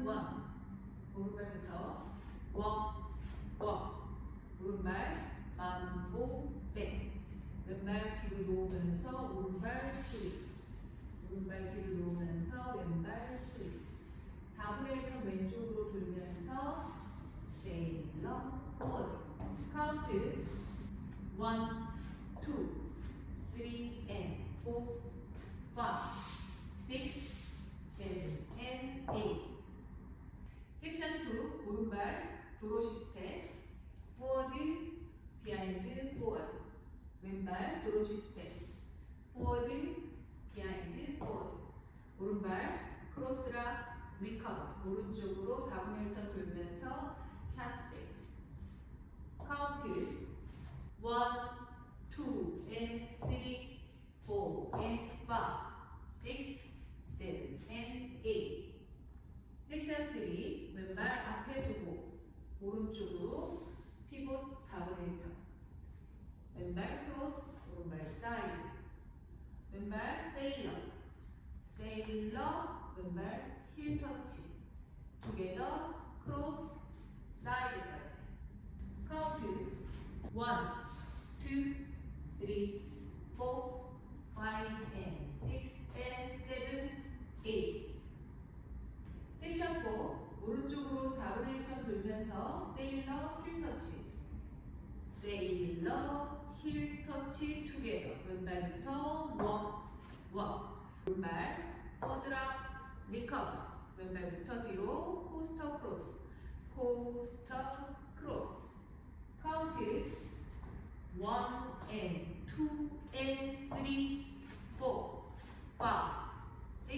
원. 오른발부터 walk. 오른발 만보백. 왼발 뒤로 놓으면서 오른발 스윗. 오른발 뒤로 놓으면서 왼발 스윗. 4분의 1턴 왼쪽으로 돌면서 세일러 포워드. 카운트 1, 2, 3 and 4, 5, 6, 7 and 8. 섹션 2 오른발 도로시 스텝. 포워드 비하인드 포워드. 왼발 도로시 스텝. 포워드 비하인드 포워드. 오른발 크로스라 리커버. 오른쪽으로 4분의 1턴 돌면서 샷 스텝. 카운트 1, 2 and 3, 4 and 5, 6, 7 and 8. 섹션 3 왼발 앞에 두고 오른쪽으로 피봇 4분의 1턴. 왼발 크로스 오른발 사이드. 왼발 세일러. 왼발 힐 터치. 투게더 크로스 사이드까지. 카운트 1, 2, 3, 4, 5 and 6 and 7, 8. 섹션 4 오른쪽으로 4분의 1턴 돌면서 세일러 힐 터치. 세일러 힐 터치 투게더. 왼발부터 워. 오른발 포드락 리커버. 왼발부터 뒤로 코스터 크로스. 카운트 1 and 2 and 3, 4, 5, 6,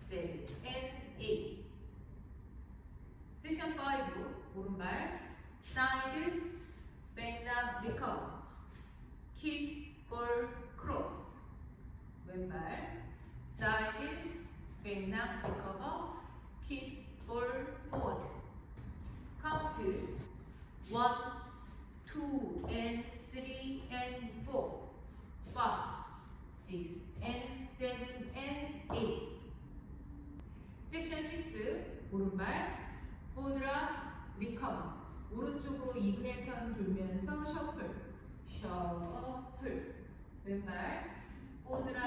7 and 8. 섹션 5 오른발 사이드 백락 리커버. 킥 볼 크로스. 왼발 사이드 백락 리커버. 킥 볼 포워드. 카운트 1, 2 and 3 and 4, 5, 6 and 7 and 8. 섹션 6 오른발 포드라 리커버. 오른쪽으로 2분의 1턴 돌면서 셔플. 왼발 포드라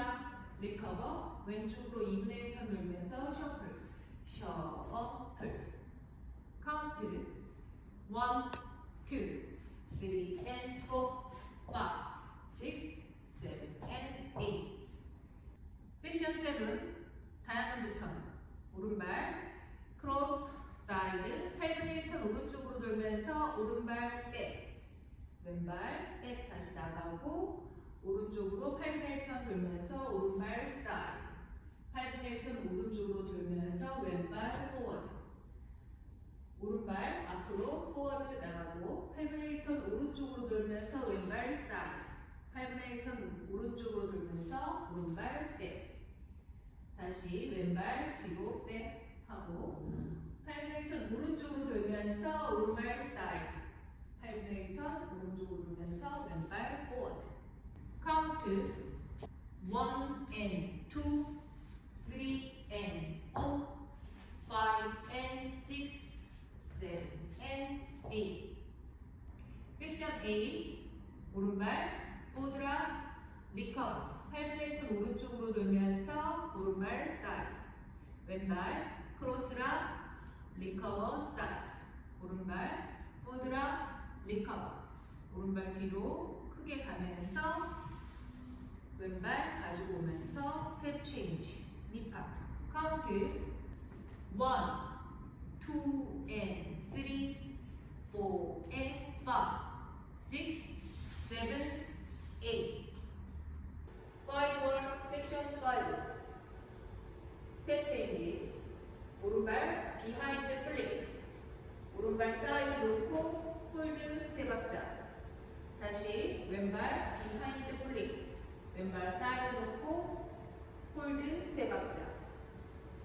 리커버. 왼쪽으로 2분의 1턴 돌면서 셔플. 카운트 1, 2, 3 and 4, 5, 6, 7 and 8. 섹션 7 다이아몬드 턴. 오른발 크로스 사이드 8분의 1턴 오른쪽으로 돌면서 오른발 백. 왼발 백 다시 나가고 오른쪽으로 8분의 1턴 돌면서 오른발 사이드. 8분의 1턴 오른쪽으로 돌면서 왼발 포워드. 오른발 앞으로 포워드 나가고 8분의 1턴 오른쪽으로 돌면서 왼발 사이드. 8분의 1턴 오른쪽으로 돌면서 오른발 백. 다시 왼발 뒤로 백 하고 8분의 1턴 오른쪽으로 돌면서 오른발 사이드. 8분의 1턴 오른쪽으로 돌면서 왼발 포워드. 카운트 1 and 2, 3 and 4, 5 and 6, 7 and 8. 섹션 8 오른발 포드라 리커버. 8분의 1턴 오른쪽으로 돌면서 오른발 사이드. 왼발 크로스라 리커버 사이드. 오른발 포드라 리커버. 오른발 뒤로 크게 가면서 왼발 가지고 오면서 스텝 체인지. 니팝. 카운트 1, 2 and 3, 4 and 5, 6, 7, 8. 5월 섹션 5 스텝 체인지. 오른발 비하인드 플릭. 오른발 사이드 놓고 홀드 세 박자. 다시 왼발 비하인드 플릭. 왼발 사이드 놓고 홀드 세 박자.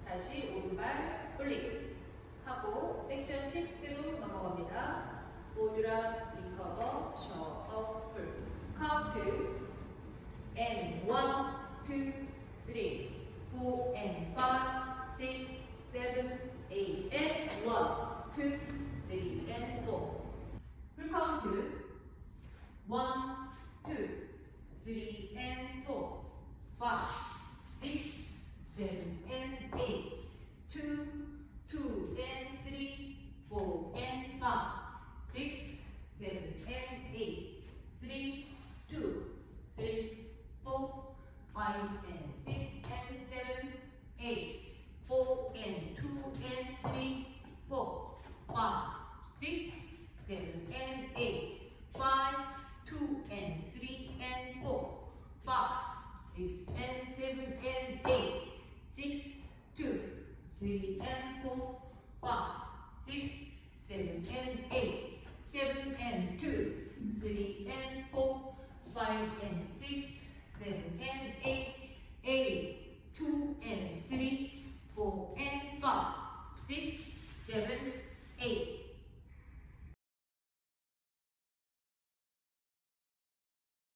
다시 오른발 플릭 하고 섹션 6로 넘어갑니다. 보드라 리커버 셔플. 카운트 and 1, 2, 3, 4 and 5, 6, 7, 8 and 1, 2, 3 and 4. Full count 1, 2, 3 and 4, 5, 6, 7 and 8, 2, 2 and 3, 4 and 5, 6, 7 and 8, 3, 2, 3, 4, 5 and 6 and 7, 8, 4 and 2 and 3, 4, 5, 6, 7 and 8, 5, 2 and 3 and 4, 5, 6 and 7 and 8, 6, 2, 3 and 4, 5, 6, 7 and 8, 7 and 2, 3 and 4, 5 and 6, 7 and 8, 8, 2 and 3, 4 and 5, 6, 7